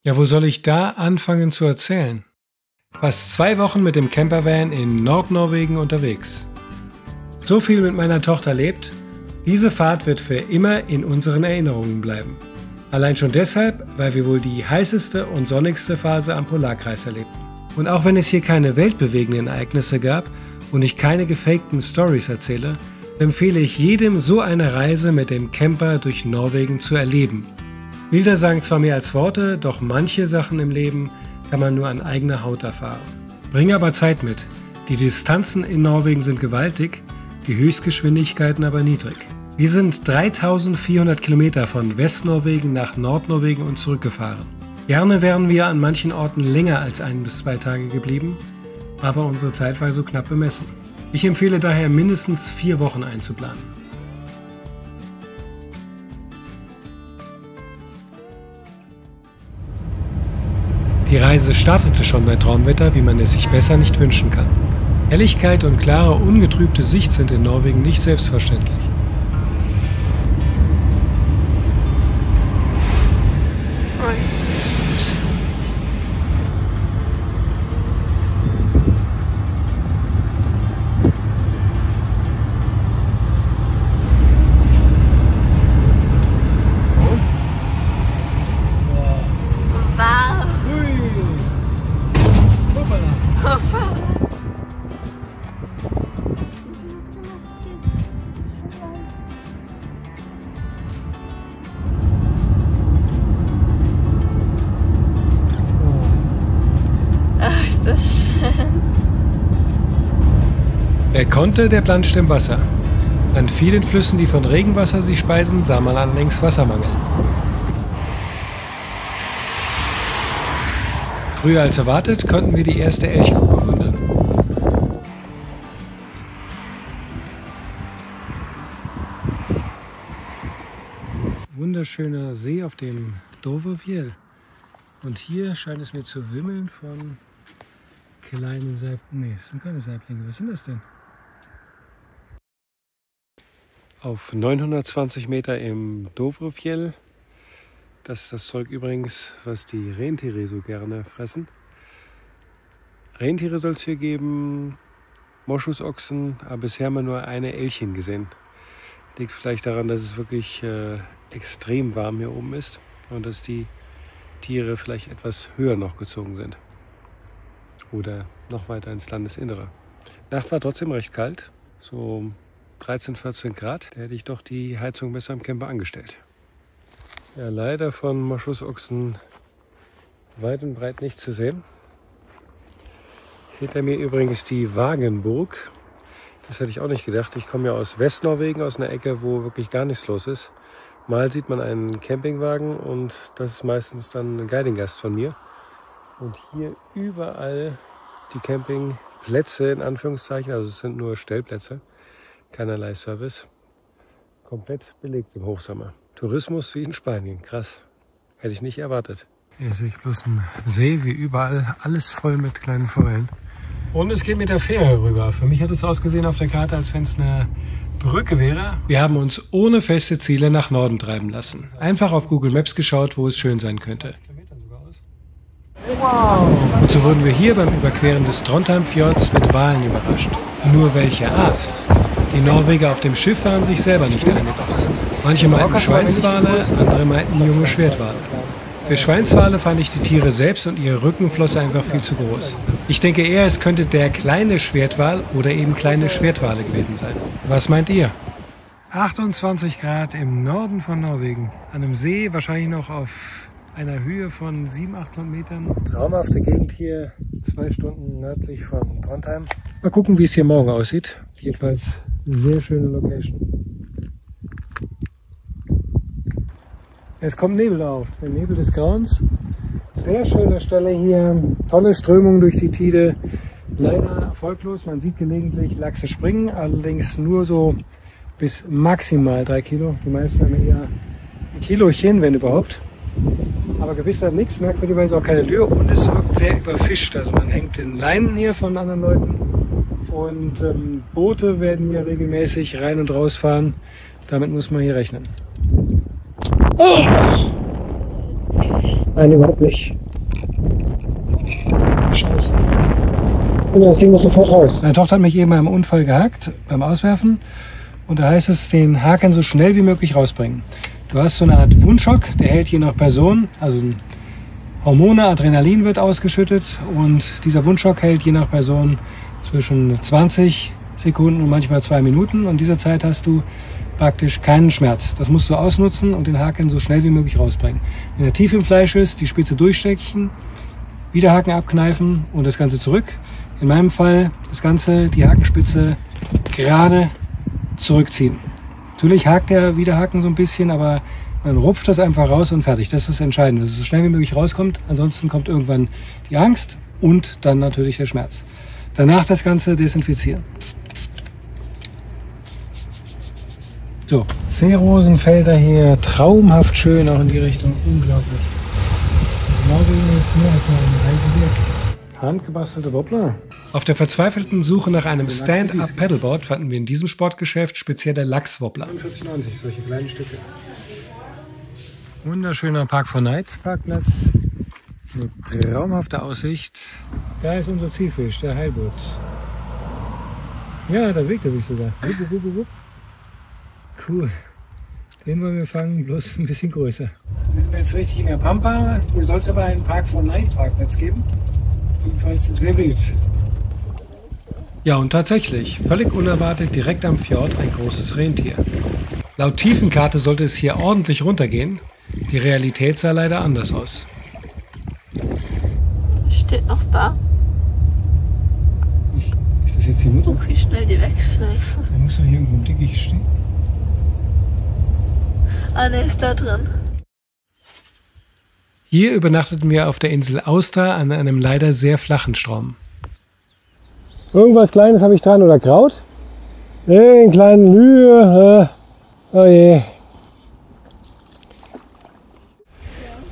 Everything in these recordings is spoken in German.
Ja, wo soll ich da anfangen zu erzählen? Fast 2 Wochen mit dem Campervan in Nordnorwegen unterwegs. So viel mit meiner Tochter erlebt, diese Fahrt wird für immer in unseren Erinnerungen bleiben. Allein schon deshalb, weil wir wohl die heißeste und sonnigste Phase am Polarkreis erlebten. Und auch wenn es hier keine weltbewegenden Ereignisse gab und ich keine gefakten Stories erzähle, empfehle ich jedem, so eine Reise mit dem Camper durch Norwegen zu erleben. Bilder sagen zwar mehr als Worte, doch manche Sachen im Leben kann man nur an eigener Haut erfahren. Bring aber Zeit mit. Die Distanzen in Norwegen sind gewaltig, die Höchstgeschwindigkeiten aber niedrig. Wir sind 3400 Kilometer von Westnorwegen nach Nordnorwegen und zurückgefahren. Gerne wären wir an manchen Orten länger als 1 bis 2 Tage geblieben, aber unsere Zeit war so knapp bemessen. Ich empfehle daher mindestens 4 Wochen einzuplanen. Die Reise startete schon bei Traumwetter, wie man es sich besser nicht wünschen kann. Helligkeit und klare, ungetrübte Sicht sind in Norwegen nicht selbstverständlich. Das schön. Wer konnte, der planschte im Wasser. An vielen Flüssen, die von Regenwasser sich speisen, sah man allerdings Wassermangel. Früher als erwartet konnten wir die erste Elchkuh bewundern. Wunderschöner See auf dem Dovrefjell. Und hier scheint es mir zu wimmeln von kleinen Saiblingen. Nee, das sind keine Saiblinge. Was sind das denn? Auf 920 Meter im Dovrefjell. Das ist das Zeug übrigens, was die Rentiere so gerne fressen. Rentiere soll es hier geben, Moschusochsen, aber bisher haben wir nur eine Elchin gesehen. Liegt vielleicht daran, dass es wirklich extrem warm hier oben ist und dass die Tiere vielleicht etwas höher noch gezogen sind. Oder noch weiter ins Landesinnere. Nacht war trotzdem recht kalt, so 13, 14 Grad. Da hätte ich doch die Heizung besser im Camper angestellt. Ja, leider von Moschusochsen weit und breit nicht zu sehen. Hinter mir übrigens die Wagenburg. Das hätte ich auch nicht gedacht. Ich komme ja aus Westnorwegen, aus einer Ecke, wo wirklich gar nichts los ist. Mal sieht man einen Campingwagen und das ist meistens dann ein Guiding-Gast von mir. Und hier überall die Campingplätze in Anführungszeichen, also es sind nur Stellplätze, keinerlei Service, komplett belegt im Hochsommer. Tourismus wie in Spanien, krass, hätte ich nicht erwartet. Hier sehe ich bloß einen See, wie überall, alles voll mit kleinen Forellen. Und es geht mit der Fähre rüber. Für mich hat es ausgesehen auf der Karte, als wenn es eine Brücke wäre. Wir haben uns ohne feste Ziele nach Norden treiben lassen. Einfach auf Google Maps geschaut, wo es schön sein könnte. Wow. Und so wurden wir hier beim Überqueren des Trondheimfjords mit Walen überrascht. Nur welche Art? Die Norweger auf dem Schiff waren sich selber nicht einig. Manche meinten Schweinswale, andere meinten junge Schwertwale. Für Schweinswale fand ich die Tiere selbst und ihre Rückenflosse einfach viel zu groß. Ich denke eher, es könnte der kleine Schwertwal oder eben kleine Schwertwale gewesen sein. Was meint ihr? 28 Grad im Norden von Norwegen. An einem See, wahrscheinlich noch auf einer Höhe von 700, 800 Metern. Traumhafte Gegend hier, 2 Stunden nördlich von Trondheim. Mal gucken, wie es hier morgen aussieht. Jedenfalls sehr schöne Location. Es kommt Nebel auf, der Nebel des Grauens. Sehr schöne Stelle hier, tolle Strömung durch die Tide. Leider erfolglos, man sieht gelegentlich Lachse springen, allerdings nur so bis maximal 3 Kilo. Die meisten haben eher ein Kilochen, wenn überhaupt. Aber gewiss hat nichts, merkwürdigerweise auch keine Lühe und es wirkt sehr überfischt. Also man hängt in Leinen hier von anderen Leuten und Boote werden hier regelmäßig rein und raus fahren. Damit muss man hier rechnen. Oh! Nein, überhaupt nicht. Scheiße. Und das Ding muss sofort raus. Meine Tochter hat mich eben beim Unfall gehackt, beim Auswerfen. Und da heißt es, den Haken so schnell wie möglich rausbringen. Du hast so eine Art Wundschock, der hält je nach Person, also Hormone, Adrenalin wird ausgeschüttet und dieser Wundschock hält je nach Person zwischen 20 Sekunden und manchmal 2 Minuten. Und in dieser Zeit hast du praktisch keinen Schmerz. Das musst du ausnutzen und den Haken so schnell wie möglich rausbringen. Wenn er tief im Fleisch ist, die Spitze durchstechen, wieder Haken abkneifen und das Ganze zurück. In meinem Fall das Ganze, die Hakenspitze gerade zurückziehen. Natürlich hakt der Widerhaken so ein bisschen, aber man rupft das einfach raus und fertig. Das ist das Entscheidende, dass es so schnell wie möglich rauskommt. Ansonsten kommt irgendwann die Angst und dann natürlich der Schmerz. Danach das Ganze desinfizieren. So, Seerosenfelder hier, traumhaft schön, auch in die Richtung, unglaublich. Norwegen ist mehr als eine Reise wert. Handgebastelte Wobbler. Auf der verzweifelten Suche nach einem Stand-Up-Paddleboard fanden wir in diesem Sportgeschäft speziell der Lachswobbler. 49,90, solche kleinen Stücke. Wunderschöner Park for Night Parkplatz mit traumhafter Aussicht. Da ist unser Zielfisch, der Heilbutt. Ja, da bewegt er sich sogar. Cool. Den wollen wir fangen, bloß ein bisschen größer. Wir sind jetzt richtig in der Pampa. Hier soll es aber einen Park for Night Parkplatz geben. Jedenfalls sehr wild. Ja, und tatsächlich, völlig unerwartet direkt am Fjord ein großes Rentier. Laut Tiefenkarte sollte es hier ordentlich runtergehen. Die Realität sah leider anders aus. Steht noch da. Ist das jetzt die Mutter? Guck, wie schnell die wechselt. Der muss doch hier irgendwo im Dickicht stehen. Ah, ne, ist da drin. Hier übernachteten wir auf der Insel Auster an einem leider sehr flachen Strom. Irgendwas Kleines habe ich dran oder Kraut? Nee, einen kleinen Lühe. Oh je.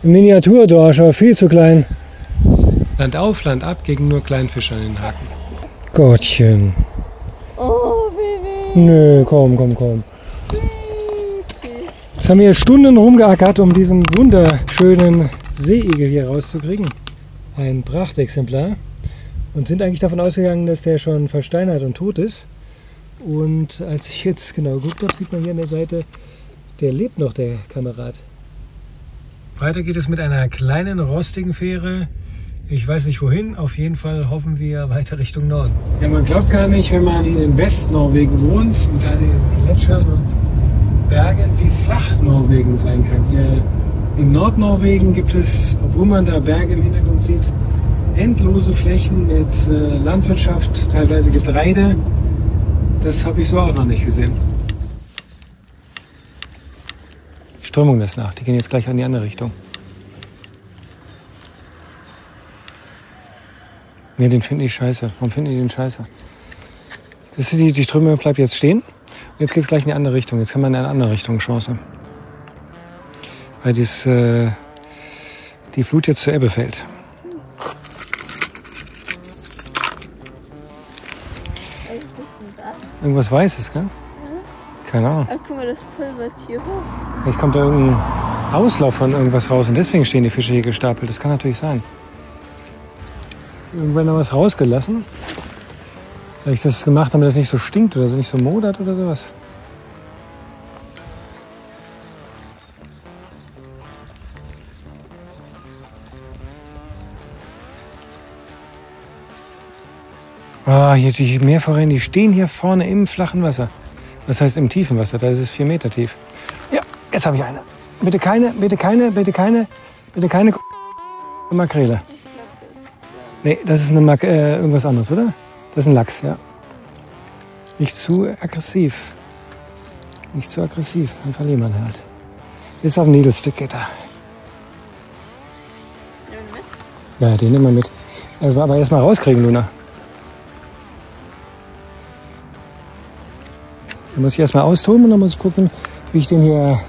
Ein Miniaturdorsch, aber viel zu klein. Land auf, Land ab gegen nur kleinen Fisch an den Haken. Gottchen. Oh, Baby. Nö, komm. Jetzt haben wir Stunden rumgeackert, um diesen wunderschönen Seeigel hier rauszukriegen. Ein Prachtexemplar. Und sind eigentlich davon ausgegangen, dass der schon versteinert und tot ist. Und als ich jetzt genau geguckt habe, sieht man hier an der Seite, der lebt noch, der Kamerad. Weiter geht es mit einer kleinen rostigen Fähre. Ich weiß nicht wohin, auf jeden Fall hoffen wir weiter Richtung Norden. Ja, man glaubt gar nicht, wenn man in Westnorwegen wohnt, mit all den Gletschern und Bergen, wie flach Norwegen sein kann. Hier in Nordnorwegen gibt es, obwohl man da Berge im Hintergrund sieht, endlose Flächen mit Landwirtschaft, teilweise Getreide. Das habe ich so auch noch nicht gesehen. Die Strömung lässt nach, die gehen jetzt gleich in die andere Richtung. Ne, den finden die scheiße. Warum finden die den scheiße? Das ist die Strömung bleibt jetzt stehen. Und jetzt geht es gleich in die andere Richtung. Jetzt haben wir in eine andere Richtung Chance. Weil die Flut jetzt zur Ebbe fällt. Irgendwas Weißes, gell? Keine Ahnung. Ah, guck mal, das pulvert hier hoch. Vielleicht kommt da irgendein Auslauf von irgendwas raus und deswegen stehen die Fische hier gestapelt. Das kann natürlich sein. Irgendwann noch was rausgelassen. Vielleicht das gemacht, damit das nicht so stinkt oder so nicht so modert oder sowas. Ah, hier die Meerforellen, die stehen hier vorne im flachen Wasser. Das heißt im tiefen Wasser, da ist es 4 Meter tief. Ja, jetzt habe ich eine. Bitte keine Makrele. Nee, das ist eine irgendwas anderes, oder? Das ist ein Lachs, ja. Nicht zu aggressiv. Nicht zu aggressiv, dann verliert man halt. Ist auf dem Needlestick, geht er. Ja, den nehmen wir mit. Also, aber erst mal rauskriegen, Luna. Da muss ich erst mal austoben und dann muss ich gucken, wie ich den hier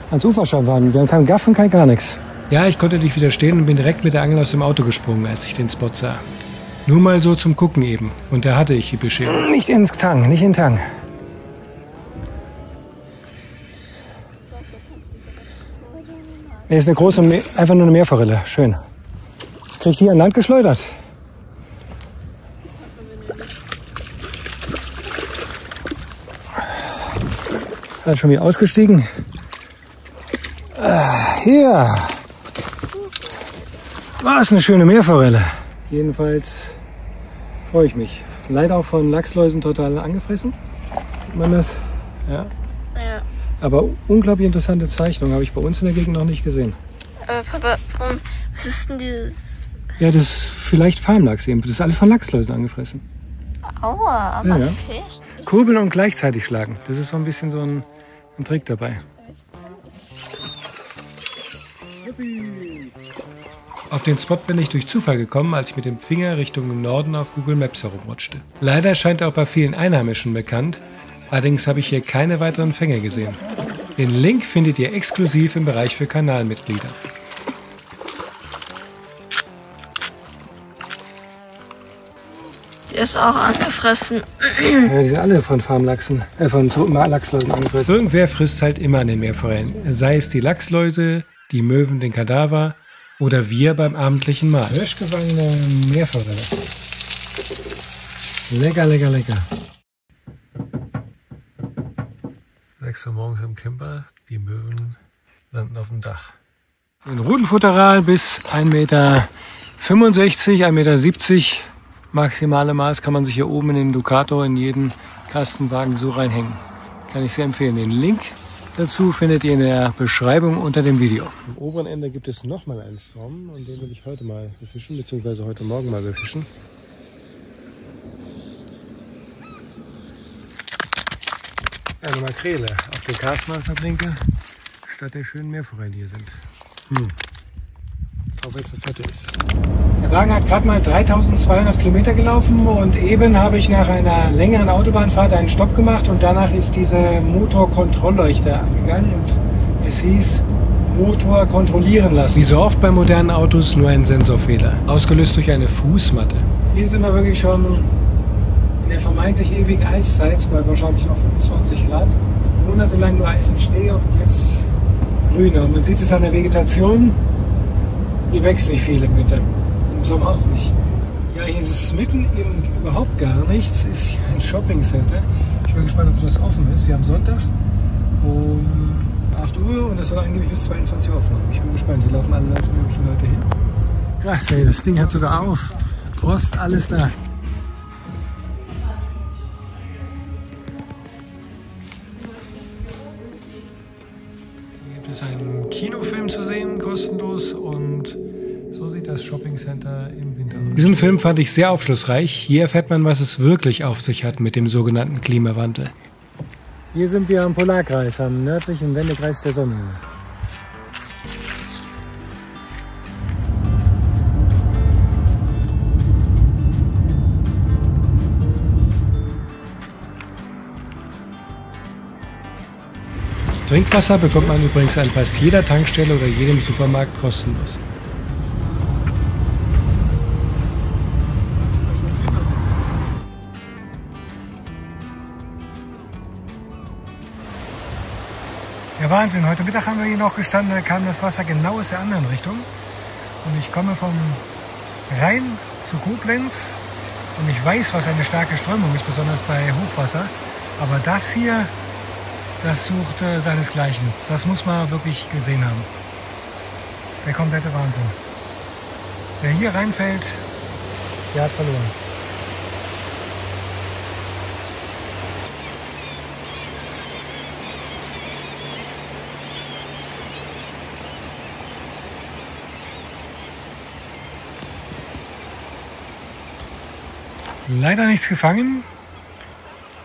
ans Ufer schaffen kann. Wir haben keinen Gaff und kein gar nichts. Ja, ich konnte nicht widerstehen und bin direkt mit der Angel aus dem Auto gesprungen, als ich den Spot sah. Nur mal so zum Gucken eben. Und da hatte ich die Bescherung. Nicht ins Tang, nicht in den Tang. Ne, ist eine große, einfach nur eine Meerforelle. Schön. Kriegt die an Land geschleudert. Hat schon wieder ausgestiegen. Hier. Was eine schöne Meerforelle. Jedenfalls freue ich mich. Leider auch von Lachsläusen total angefressen. Sieht man das? Ja. Ja. Aber unglaublich interessante Zeichnung. Habe ich bei uns in der Gegend noch nicht gesehen. Papa, was ist denn dieses? Ja, das ist vielleicht Farmlachs eben. Das ist alles von Lachsläusen angefressen. Aua, aber Ja, ja. Fisch. Kurbeln und gleichzeitig schlagen. Das ist so ein bisschen so ein Trick dabei. Auf den Spot bin ich durch Zufall gekommen, als ich mit dem Finger Richtung Norden auf Google Maps herumrutschte. Leider scheint er auch bei vielen Einheimischen bekannt, allerdings habe ich hier keine weiteren Fänge gesehen. Den Link findet ihr exklusiv im Bereich für Kanalmitglieder. Die ist auch angefressen. Ja, die sind alle von Farmlachsen, von Lachsläusen angefressen. Irgendwer frisst halt immer an den Meerforellen. Sei es die Lachsläuse, die Möwen, den Kadaver oder wir beim abendlichen Mahl. Frisch gefangene Meerforelle. Lecker, lecker, lecker. 6 Uhr morgens im Camper, die Möwen landen auf dem Dach. Ein Rudelfutteral bis 1,65 Meter, 1,70 Meter maximale Maß kann man sich hier oben in den Ducato in jeden Kastenwagen so reinhängen. Kann ich sehr empfehlen. Den Link dazu findet ihr in der Beschreibung unter dem Video. Am oberen Ende gibt es nochmal einen Schwamm und den will ich heute mal befischen, beziehungsweise heute Morgen mal befischen. Ja, eine Makrele auf der Karstmaßertrinke statt der schönen Meerforellen, die hier sind. Auch wenn es eine fette ist. Der Wagen hat gerade mal 3200 Kilometer gelaufen und eben habe ich nach einer längeren Autobahnfahrt einen Stopp gemacht und danach ist diese Motorkontrollleuchte angegangen und es hieß Motor kontrollieren lassen. Wie so oft bei modernen Autos nur ein Sensorfehler, ausgelöst durch eine Fußmatte. Hier sind wir wirklich schon in der vermeintlich ewigen Eiszeit, bei wahrscheinlich noch 25 Grad. Monatelang nur Eis und Schnee und jetzt grüner. Und man sieht es an der Vegetation, die wächst nicht viel im Winter. Im Sommer auch nicht. Ja, hier ist es mitten im überhaupt gar nichts. Ist hier ein Shopping-Center. Ich bin gespannt, ob das offen ist. Wir haben Sonntag um 8 Uhr und es soll angeblich bis 22 Uhr offen haben. Ich bin gespannt. Hier laufen alle möglichen Leute hin. Krass, ey, das Ding hat sogar auf. Rost, alles da. Ist ein Kinofilm zu sehen, kostenlos, und so sieht das Shoppingcenter im Winter aus. Diesen Film fand ich sehr aufschlussreich. Hier erfährt man, was es wirklich auf sich hat mit dem sogenannten Klimawandel. Hier sind wir am Polarkreis, am nördlichen Wendekreis der Sonne. Trinkwasser bekommt man übrigens an fast jeder Tankstelle oder jedem Supermarkt kostenlos. Ja, Wahnsinn. Heute Mittag haben wir hier noch gestanden, da kam das Wasser genau aus der anderen Richtung. Und ich komme vom Rhein zu Koblenz und ich weiß, was eine starke Strömung ist, besonders bei Hochwasser. Aber das hier, das sucht seinesgleichen. Das muss man wirklich gesehen haben. Der komplette Wahnsinn. Wer hier reinfällt, der hat verloren. Leider nichts gefangen.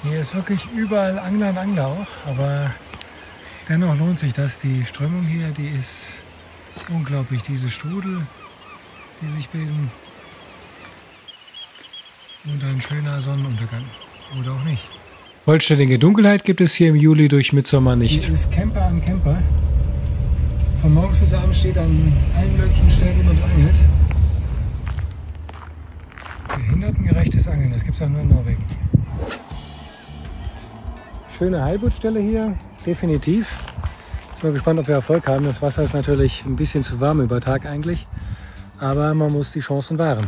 Hier ist wirklich überall Angler und Angler auch, aber dennoch lohnt sich das. Die Strömung hier, die ist unglaublich. Diese Strudel, die sich bilden, und ein schöner Sonnenuntergang. Oder auch nicht. Vollständige Dunkelheit gibt es hier im Juli durch Mitsommer nicht. Hier ist Camper an Camper. Von morgens bis abends steht an allen möglichen Stellen jemand angelt. Behindertengerechtes Angeln, das gibt es auch nur in Norwegen. Schöne Heilbuttstelle hier, definitiv. Nur gespannt, ob wir Erfolg haben. Das Wasser ist natürlich ein bisschen zu warm über Tag eigentlich, aber man muss die Chancen wahren.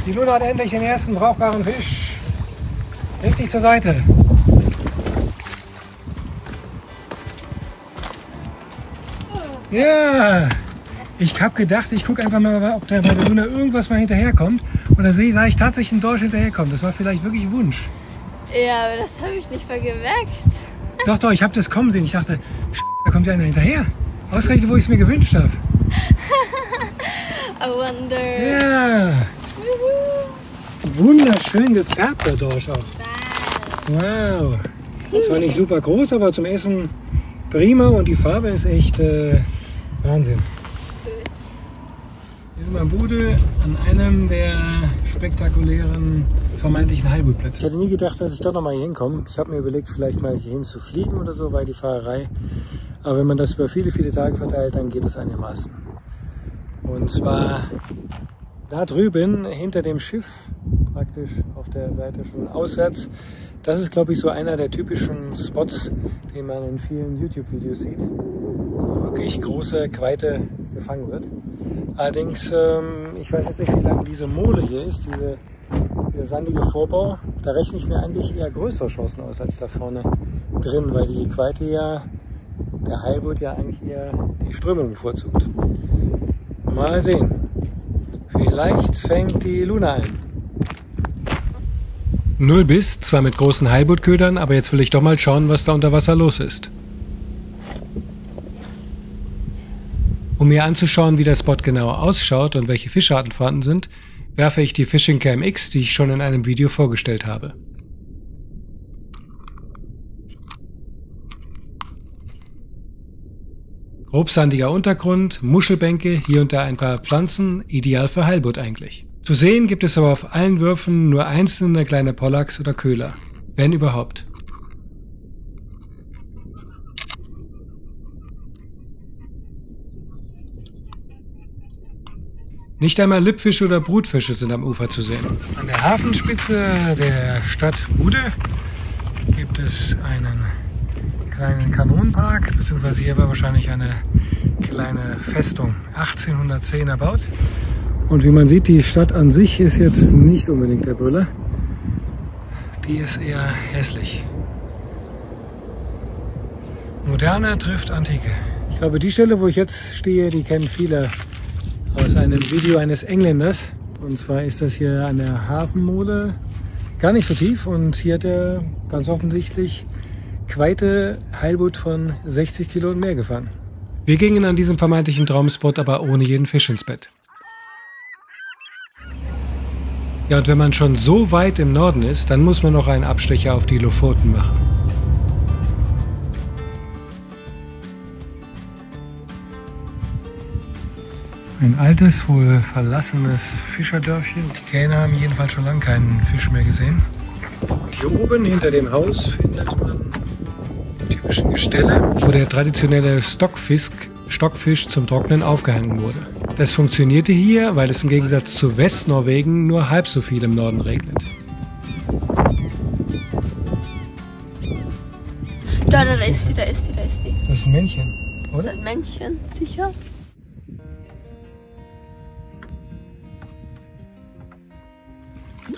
Die Luna hat endlich den ersten brauchbaren Fisch. Richtig zur Seite. Ja, ich habe gedacht, ich gucke einfach mal, ob da bei der Luna irgendwas mal hinterherkommt. Und da sah ich tatsächlich einen Dorsch hinterherkommen. Das war vielleicht wirklich Wunsch. Ja, aber das habe ich nicht mal gemerkt. Doch, ich habe das kommen sehen. Ich dachte, da kommt ja einer hinterher. Ausgerechnet, wo ich es mir gewünscht habe. I wonder. Ja. Wunderschön gefärbter Dorsch auch. Wow. Zwar nicht super groß, aber zum Essen prima und die Farbe ist echt Wahnsinn. Hier sind wir in Bude an einem der spektakulären vermeintlichen Heilbuttplätze. Ich hätte nie gedacht, dass ich doch noch mal hier hinkomme. Ich habe mir überlegt, vielleicht mal hier hin zu fliegen oder so, weil die Fahrerei. Aber wenn man das über viele, viele Tage verteilt, dann geht es einigermaßen. Und zwar da drüben hinter dem Schiff, praktisch auf der Seite schon auswärts. Das ist, glaube ich, so einer der typischen Spots, den man in vielen YouTube-Videos sieht. Wo wirklich große Quaite gefangen wird. Allerdings, ich weiß jetzt nicht, wie lang diese Mole hier ist, dieser sandige Vorbau. Da rechne ich mir eigentlich eher größere Chancen aus als da vorne drin, weil die Quaite ja, der Heilbutt ja eigentlich eher die Strömung bevorzugt. Mal sehen. Vielleicht fängt die Luna ein. 0 Biss, zwar mit großen Heilbuttködern, aber jetzt will ich doch mal schauen, was da unter Wasser los ist. Um mir anzuschauen, wie der Spot genau ausschaut und welche Fischarten vorhanden sind, werfe ich die Fishing Cam X, die ich schon in einem Video vorgestellt habe. Grobsandiger Untergrund, Muschelbänke, hier und da ein paar Pflanzen, ideal für Heilbutt eigentlich. Zu sehen gibt es aber auf allen Würfen nur einzelne kleine Pollacks oder Köhler, wenn überhaupt. Nicht einmal Lippfische oder Brutfische sind am Ufer zu sehen. An der Hafenspitze der Stadt Bude gibt es einen kleinen Kanonenpark, beziehungsweise hier war wahrscheinlich eine kleine Festung, 1810 erbaut. Und wie man sieht, die Stadt an sich ist jetzt nicht unbedingt der Brüller. Die ist eher hässlich. Moderne trifft Antike. Ich glaube, die Stelle, wo ich jetzt stehe, die kennen viele aus einem Video eines Engländers. Und zwar ist das hier an der Hafenmole, gar nicht so tief. Und hier hat er ganz offensichtlich Quaite Heilbutt von 60 Kilo und mehr gefangen. Wir gingen an diesem vermeintlichen Traumspot aber ohne jeden Fisch ins Bett. Ja, und wenn man schon so weit im Norden ist, dann muss man noch einen Abstecher auf die Lofoten machen. Ein altes, wohl verlassenes Fischerdörfchen. Die Kähne haben jedenfalls schon lange keinen Fisch mehr gesehen. Und hier oben hinter dem Haus findet man die typischen Gestelle, wo der traditionelle Stockfisch zum Trocknen aufgehangen wurde. Das funktionierte hier, weil es im Gegensatz zu Westnorwegen nur halb so viel im Norden regnet. Da ist die. Das ist ein Männchen, oder? Ist das ein Männchen, sicher?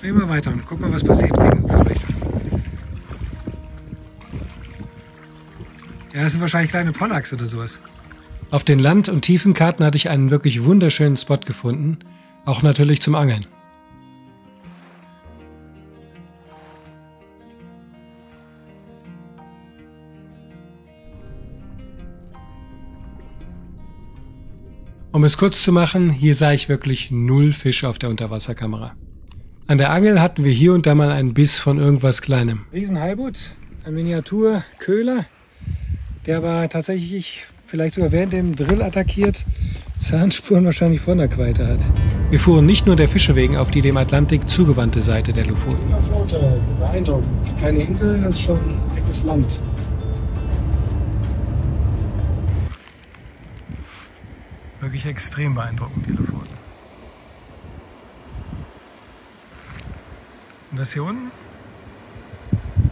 Dreh mal weiter und guck mal, was passiert gegen Uferrichtung. Ja, das sind wahrscheinlich kleine Pollacks oder sowas. Auf den Land- und Tiefenkarten hatte ich einen wirklich wunderschönen Spot gefunden, auch natürlich zum Angeln. Um es kurz zu machen, hier sah ich wirklich 0 Fisch auf der Unterwasserkamera. An der Angel hatten wir hier und da mal einen Biss von irgendwas Kleinem. Riesenheilbutt, ein Miniaturköhler, der war tatsächlich vielleicht sogar während dem Drill attackiert, Zahnspuren wahrscheinlich von der Quaite hat. Wir fuhren nicht nur der Fische wegen auf die dem Atlantik zugewandte Seite der Lofoten. Beeindruckend. Keine Insel, das ist schon ein echtes Land. Wirklich extrem beeindruckend, die Lofoten. Und das hier unten,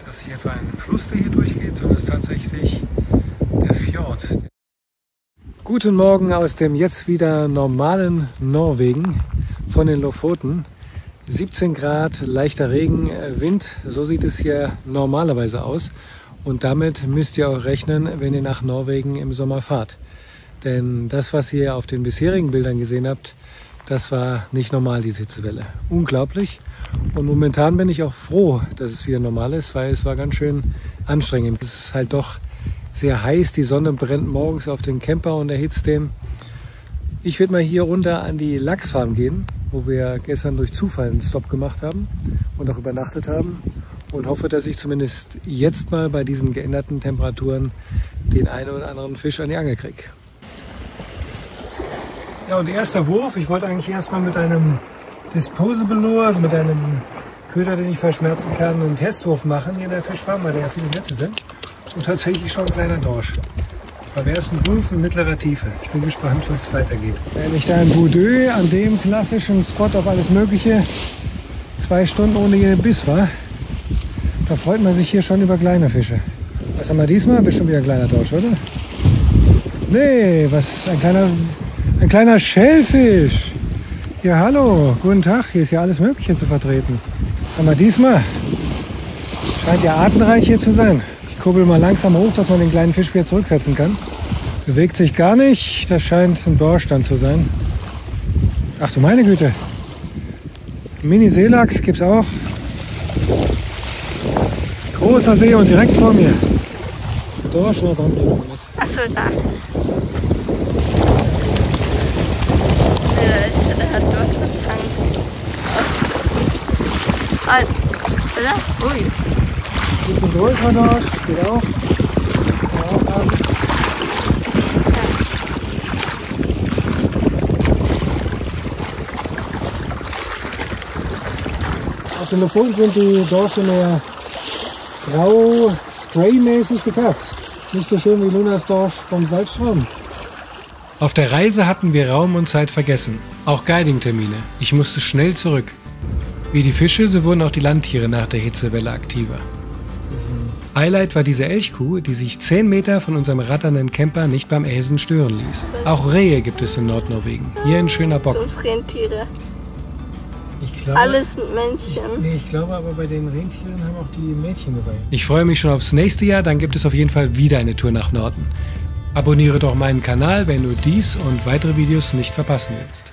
das ist nicht etwa ein Fluss, der hier durchgeht, sondern es ist tatsächlich der Fjord. Guten Morgen aus dem jetzt wieder normalen Norwegen von den Lofoten. 17 Grad, leichter Regen, Wind, so sieht es hier normalerweise aus. Und damit müsst ihr auch rechnen, wenn ihr nach Norwegen im Sommer fahrt. Denn das, was ihr auf den bisherigen Bildern gesehen habt, das war nicht normal, diese Hitzewelle. Unglaublich. Und momentan bin ich auch froh, dass es wieder normal ist, weil es war ganz schön anstrengend. Es ist halt doch sehr heiß, die Sonne brennt morgens auf den Camper und erhitzt den. Ich werde mal hier runter an die Lachsfarm gehen, wo wir gestern durch Zufall einen Stop gemacht haben und auch übernachtet haben. Und hoffe, dass ich zumindest jetzt mal bei diesen geänderten Temperaturen den einen oder anderen Fisch an die Angel kriege. Ja, und erster Wurf. Ich wollte eigentlich erstmal mit einem Disposable Lure, also mit einem Köder, den ich verschmerzen kann, einen Testwurf machen hier in der Fischfarm, weil da ja viele Netze sind. Und tatsächlich schon ein kleiner Dorsch. Beim ersten Wurf in mittlerer Tiefe. Ich bin gespannt, was weitergeht. Wenn ich da in Boudeux an dem klassischen Spot auf alles Mögliche 2 Stunden ohne jeden Biss war, da freut man sich hier schon über kleine Fische. Was haben wir diesmal? Bestimmt wieder ein kleiner Dorsch, oder? Nee, was? Ein kleiner Schellfisch. Ja, hallo, guten Tag. Hier ist ja alles Mögliche zu vertreten. Was haben wir diesmal? Scheint ja artenreich hier zu sein. Ich kurbel mal langsam hoch, dass man den kleinen Fisch wieder zurücksetzen kann. Bewegt sich gar nicht. Das scheint ein Dorsch dann zu sein. Ach du meine Güte. Mini-Seelachs gibt's auch. Großer See und direkt vor mir. Dorsch oder Bambino? Achso, da. Er hat Durst im Tank. Halt. Oder? Ui. Ein bisschen größer Dorsch, geht auch. Kann man auch haben. Auf den Lofoten sind die Dorsche mehr grau, spraymäßig gefärbt. Nicht so schön wie Lunas Dorsch vom Salzstrom. Auf der Reise hatten wir Raum und Zeit vergessen. Auch Guiding-Termine. Ich musste schnell zurück. Wie die Fische, so wurden auch die Landtiere nach der Hitzewelle aktiver. Highlight war diese Elchkuh, die sich 10 Meter von unserem ratternden Camper nicht beim Äsen stören ließ. Auch Rehe gibt es in Nordnorwegen. Hier ein schöner Bock. Rentiere. Ich glaube, Alles sind Männchen. ich glaube aber bei den Rentieren haben auch die Mädchen dabei. Ich freue mich schon aufs nächste Jahr, dann gibt es auf jeden Fall wieder eine Tour nach Norden. Abonniere doch meinen Kanal, wenn du dies und weitere Videos nicht verpassen willst.